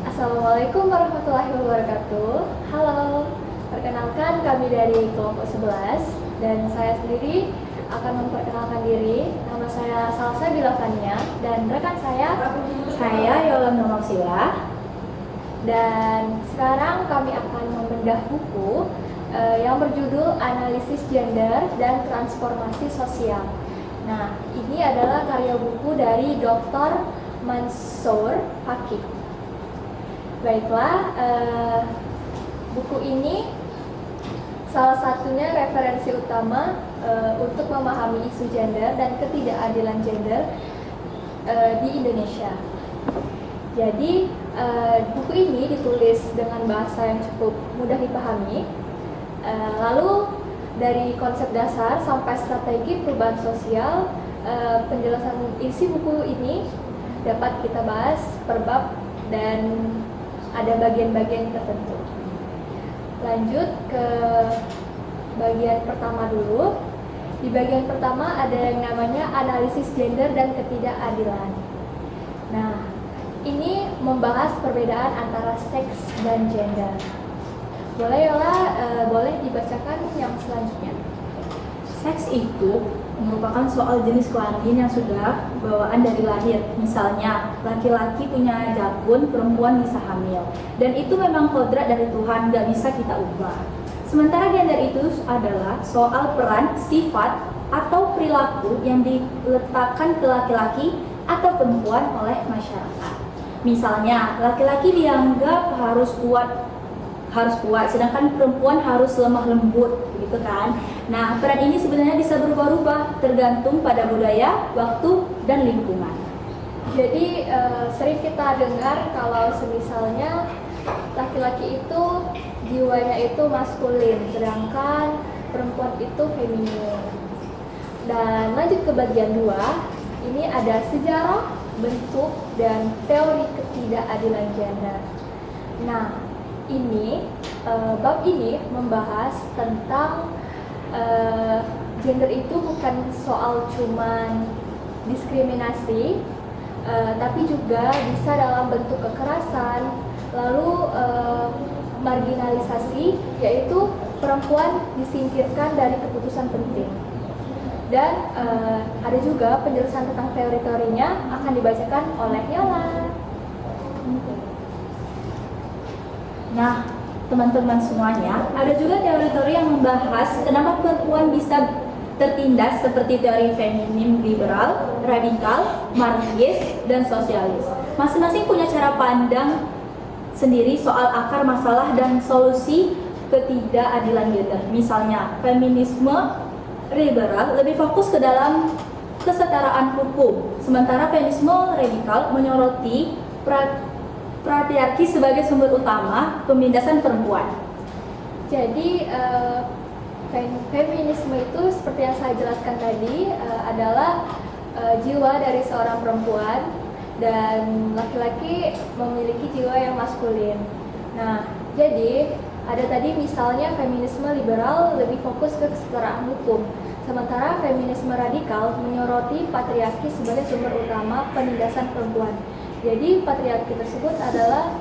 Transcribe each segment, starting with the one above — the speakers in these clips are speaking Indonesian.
Assalamualaikum warahmatullahi wabarakatuh. Halo, perkenalkan kami dari kelompok 11 dan saya sendiri akan memperkenalkan diri. Nama saya Salsabila Fania dan rekan saya Yola Nomausila. Dan sekarang kami akan membedah buku yang berjudul Analisis Gender dan Transformasi Sosial. Nah, ini adalah karya buku dari Dr. Mansour Fakih. Baiklah, buku ini salah satunya referensi utama untuk memahami isu gender dan ketidakadilan gender di Indonesia. Jadi, buku ini ditulis dengan bahasa yang cukup mudah dipahami. Lalu, dari konsep dasar sampai strategi perubahan sosial, penjelasan isi buku ini dapat kita bahas per bab dan ada bagian-bagian tertentu. Lanjut ke bagian pertama dulu. Di bagian pertama ada yang namanya analisis gender dan ketidakadilan. Nah, ini membahas perbedaan antara seks dan gender. Boleh Yola, boleh dibacakan yang selanjutnya. Seks itu merupakan soal jenis kelamin yang sudah bawaan dari lahir. Misalnya, laki-laki punya jakun, perempuan bisa hamil. Dan itu memang kodrat dari Tuhan, gak bisa kita ubah. Sementara gender itu adalah soal peran, sifat, atau perilaku yang diletakkan ke laki-laki atau perempuan oleh masyarakat. Misalnya, laki-laki dianggap harus kuat, sedangkan perempuan harus lemah lembut, gitu kan. Nah, peran ini sebenarnya bisa berubah-ubah tergantung pada budaya, waktu, dan lingkungan. Jadi sering kita dengar kalau semisalnya laki-laki itu jiwanya itu maskulin, sedangkan perempuan itu feminin. Dan lanjut ke bagian 2, ini ada sejarah, bentuk, dan teori ketidakadilan gender. Nah, bab ini membahas tentang gender itu bukan soal cuman diskriminasi, tapi juga bisa dalam bentuk kekerasan, lalu marginalisasi, yaitu perempuan disingkirkan dari keputusan penting. Dan ada juga penjelasan tentang teori-teorinya akan dibacakan oleh Yola. Nah, teman-teman semuanya, ada juga teori-teori yang membahas kenapa perempuan bisa tertindas seperti teori feminim liberal, radikal, marxis, dan sosialis. Masing-masing punya cara pandang sendiri soal akar masalah dan solusi ketidakadilan gender. Misalnya, feminisme liberal lebih fokus ke dalam kesetaraan hukum, sementara feminisme radikal menyoroti patriarki sebagai sumber utama penindasan perempuan. Jadi feminisme itu seperti yang saya jelaskan tadi adalah jiwa dari seorang perempuan dan laki-laki memiliki jiwa yang maskulin. Nah, jadi ada tadi misalnya feminisme liberal lebih fokus ke kesetaraan hukum, sementara feminisme radikal menyoroti patriarki sebagai sumber utama penindasan perempuan. Jadi patriarki tersebut adalah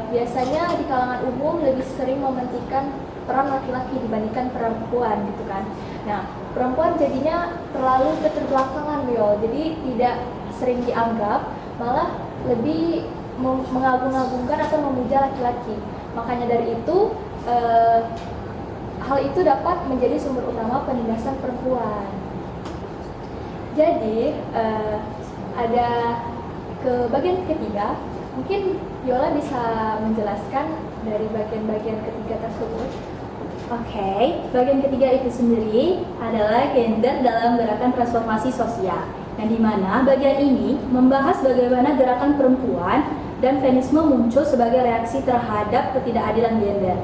biasanya di kalangan umum lebih sering mementingkan peran laki-laki dibandingkan perempuan gitu kan. Nah, perempuan jadinya terlalu keterbelakangan jadi tidak sering dianggap, malah lebih mengagung-agungkan atau memuja laki-laki. Makanya dari itu hal itu dapat menjadi sumber utama penindasan perempuan. Jadi ada ke bagian ketiga, mungkin Yola bisa menjelaskan dari bagian-bagian ketiga tersebut. Oke, bagian ketiga itu sendiri adalah gender dalam gerakan transformasi sosial. yang dimana bagian ini membahas bagaimana gerakan perempuan dan feminisme muncul sebagai reaksi terhadap ketidakadilan gender.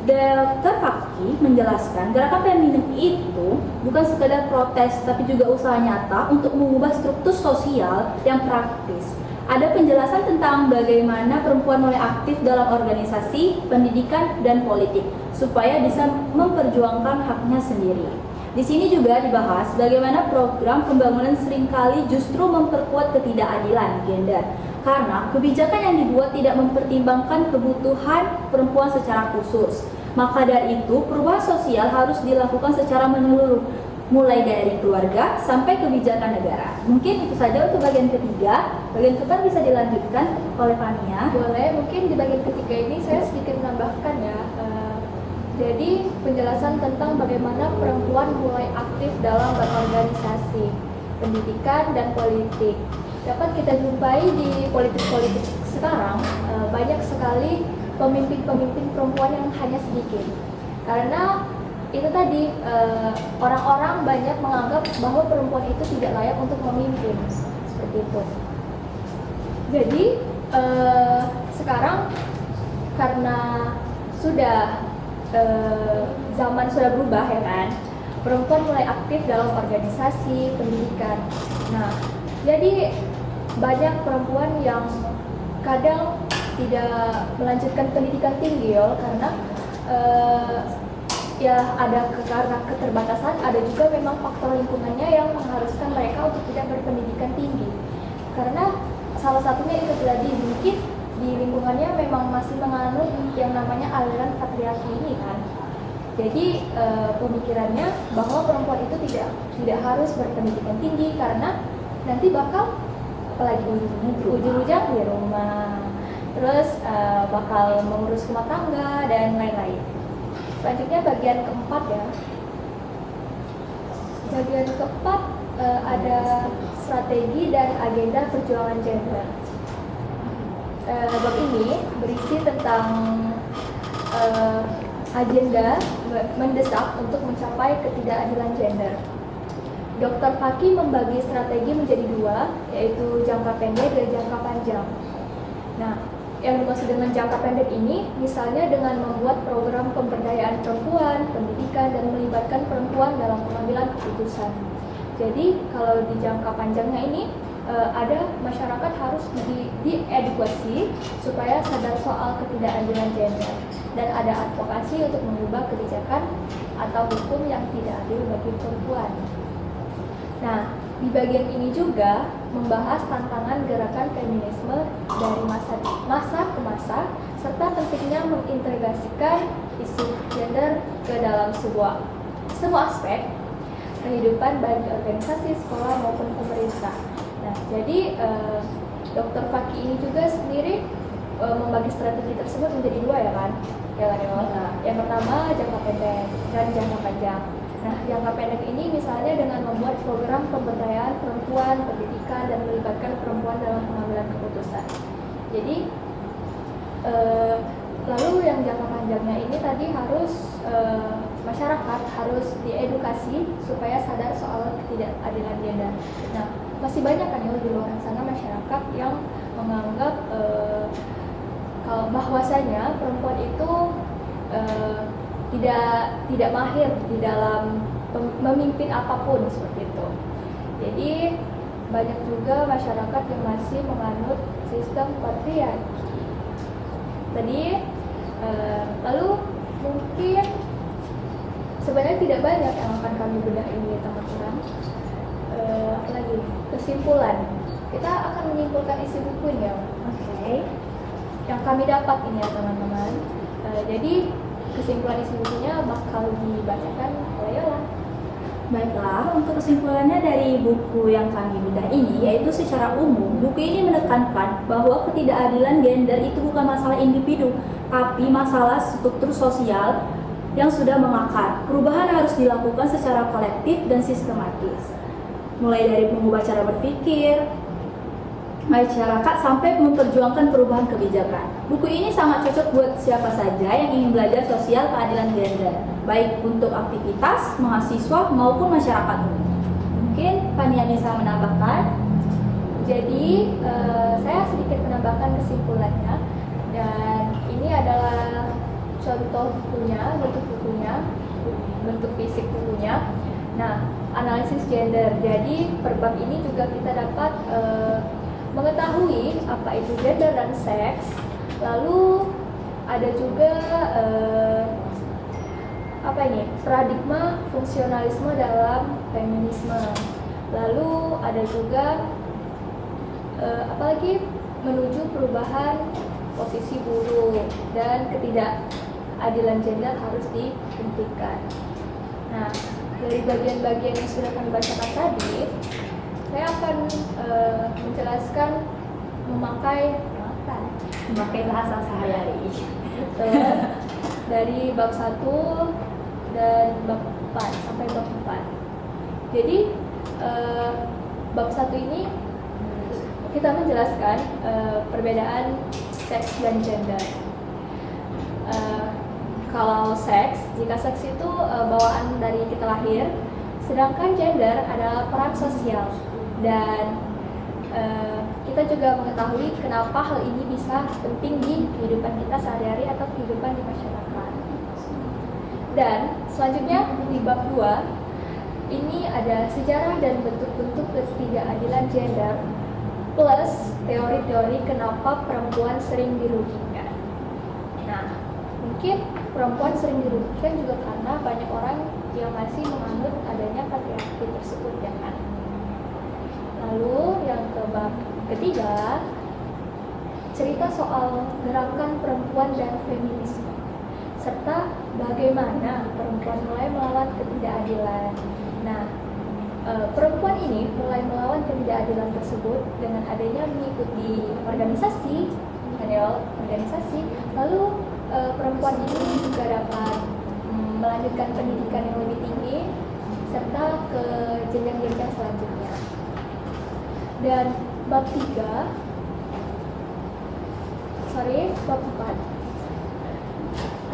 Dr. Fakih menjelaskan gerakan feminim itu bukan sekedar protes tapi juga usaha nyata untuk mengubah struktur sosial yang praktis. Ada penjelasan tentang bagaimana perempuan mulai aktif dalam organisasi, pendidikan, dan politik supaya bisa memperjuangkan haknya sendiri. Di sini juga dibahas bagaimana program pembangunan seringkali justru memperkuat ketidakadilan gender karena kebijakan yang dibuat tidak mempertimbangkan kebutuhan perempuan secara khusus. Maka dari itu, perubahan sosial harus dilakukan secara menyeluruh, mulai dari keluarga sampai kebijakan negara. Mungkin itu saja untuk bagian ketiga. Bagian keempat bisa dilanjutkan oleh Fania. Boleh, mungkin di bagian ketiga ini saya sedikit menambahkan ya. Jadi penjelasan tentang bagaimana perempuan mulai aktif dalam berorganisasi, pendidikan, dan politik. Dapat kita jumpai di politik-politik sekarang, banyak sekali pemimpin-pemimpin perempuan yang hanya sedikit. Karena itu tadi, orang-orang banyak menganggap bahwa perempuan itu tidak layak untuk memimpin, seperti itu. Jadi sekarang karena sudah zaman sudah berubah ya kan, perempuan mulai aktif dalam organisasi, pendidikan. Nah, jadi banyak perempuan yang kadang tidak melanjutkan pendidikan tinggi ya, karena ya ada karena keterbatasan, ada juga memang faktor lingkungannya yang mengharuskan mereka untuk tidak berpendidikan tinggi. Karena salah satunya itu tadi, mungkin di lingkungannya memang masih menganut yang namanya aliran patriarki ini kan. Jadi pemikirannya bahwa perempuan itu tidak harus berpendidikan tinggi karena nanti bakal apalagi ujung-ujung di rumah, terus bakal mengurus rumah tangga dan lain-lain. Selanjutnya bagian keempat ya. Bagian keempat ada strategi dan agenda perjuangan gender. Bab ini berisi tentang agenda mendesak untuk mencapai ketidakadilan gender. Dr. Fakih membagi strategi menjadi dua, yaitu jangka pendek dan jangka panjang. Nah, yang dimaksud dengan jangka pendek ini, misalnya dengan membuat program pemberdayaan perempuan, pendidikan, dan melibatkan perempuan dalam pengambilan keputusan. Jadi, kalau di jangka panjangnya ini, ada masyarakat harus diedukasi supaya sadar soal ketidakadilan gender, dan ada advokasi untuk mengubah kebijakan atau hukum yang tidak adil bagi perempuan. Nah, di bagian ini juga membahas tantangan gerakan feminisme dari masa ke masa, serta pentingnya mengintegrasikan isu gender ke dalam semua aspek kehidupan baik organisasi, sekolah maupun pemerintah. Nah, jadi Dr. Fakih ini juga sendiri membagi strategi tersebut menjadi dua ya kan? Yang pertama jangka pendek dan jangka panjang. Nah, jangka pendek ini misalnya dengan membuat program pemberdayaan perempuan, pendidikan, dan melibatkan perempuan dalam pengambilan keputusan. Jadi, lalu yang jangka panjangnya ini tadi harus masyarakat harus diedukasi supaya sadar soal ketidakadilan gender. Nah, masih banyak kan ya di luar sana masyarakat yang menganggap bahwasanya perempuan itu tidak mahir di dalam memimpin apapun seperti itu. Jadi banyak juga masyarakat yang masih menganut sistem patriarki. Tadi lalu mungkin sebenarnya tidak banyak yang akan kami bedah ini teman-teman. Lagi kesimpulan, kita akan menyimpulkan isi bukunya. Oke. Yang kami dapat ini ya teman-teman. Jadi kesimpulan isi bukunya bakal dibacakan oleh Yola. Baiklah, untuk kesimpulannya dari buku yang kami bedah ini, yaitu secara umum, buku ini menekankan bahwa ketidakadilan gender itu bukan masalah individu, tapi masalah struktur sosial yang sudah mengakar. Perubahan harus dilakukan secara kolektif dan sistematis, mulai dari mengubah cara berpikir masyarakat sampai memperjuangkan perubahan kebijakan. Buku ini sangat cocok buat siapa saja yang ingin belajar sosial keadilan gender, baik untuk aktivitas, mahasiswa, maupun masyarakat umum. Mungkin Fania bisa menambahkan? Jadi saya sedikit menambahkan kesimpulannya, dan ini adalah contoh bukunya, bentuk fisik bukunya. Nah, analisis gender. Jadi per bab ini juga kita dapat mengetahui apa itu gender dan seks. Lalu ada juga paradigma fungsionalisme dalam feminisme. Lalu ada juga menuju perubahan posisi buruh dan ketidakadilan gender harus dihentikan. Nah, dari bagian-bagian yang sudah kami bacakan tadi, saya akan menjelaskan memakai bahasa sehari-hari. Dari bab 1 dan bab 4 sampai bab 4. Jadi bab 1 ini kita menjelaskan perbedaan seks dan gender. Kalau seks, jika seks itu bawaan dari kita lahir, sedangkan gender adalah peran sosial. Dan kita juga mengetahui kenapa hal ini bisa penting di kehidupan kita sehari-hari atau kehidupan di masyarakat. Dan selanjutnya di bab 2 ini ada sejarah dan bentuk-bentuk ketidakadilan gender plus teori-teori kenapa perempuan sering dirugikan. Nah, mungkin perempuan sering dirugikan juga karena banyak orang yang masih menganut adanya patriarki tersebut, ya kan? Lalu yang ke bab ketiga, cerita soal gerakan perempuan dan feminisme, serta bagaimana perempuan mulai melawan ketidakadilan. Nah, perempuan ini mulai melawan ketidakadilan tersebut dengan adanya mengikuti organisasi, lalu perempuan ini juga dapat melanjutkan pendidikan yang lebih tinggi serta ke jenjang-jenjang selanjutnya. Dan bab 4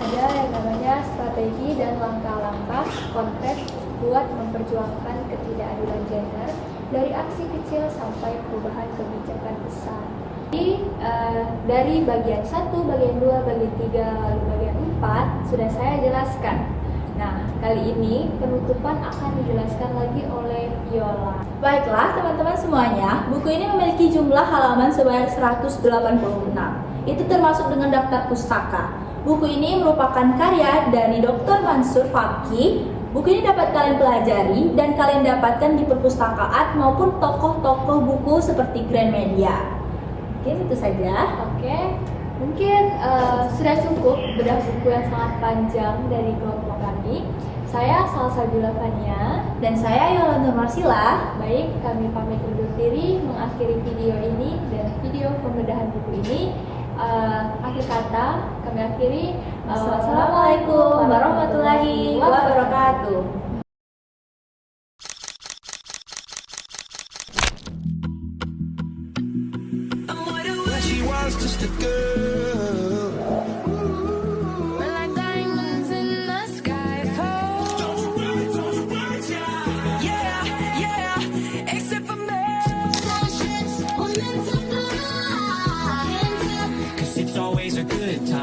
ada yang namanya strategi dan langkah-langkah konkret buat memperjuangkan ketidakadilan gender dari aksi kecil sampai perubahan kebijakan besar. Jadi dari bagian 1, bagian 2, bagian 3, lalu bagian 4 sudah saya jelaskan. Nah, kali ini penutupan akan dijelaskan lagi oleh Yola. Baiklah teman-teman semuanya, buku ini memiliki jumlah halaman sebanyak 186. Itu termasuk dengan daftar pustaka. Buku ini merupakan karya dari Dr. Mansur Faki. Buku ini dapat kalian pelajari dan kalian dapatkan di perpustakaan maupun tokoh-tokoh buku seperti Gramedia. Mungkin itu saja. Oke, mungkin sudah cukup bedah buku yang sangat panjang dari kelompok kami. Saya Salsabila Fania Dan saya Yolanda Marsila. Baik, kami pamit undur diri mengakhiri video ini dan video pembedahan buku ini. Akhir kata kami akhiri. Wassalamualaikum warahmatullahi wabarakatuh. She was just a girl. We're like diamonds in the sky. Yeah, yeah, except for me. Cause it's always a good time.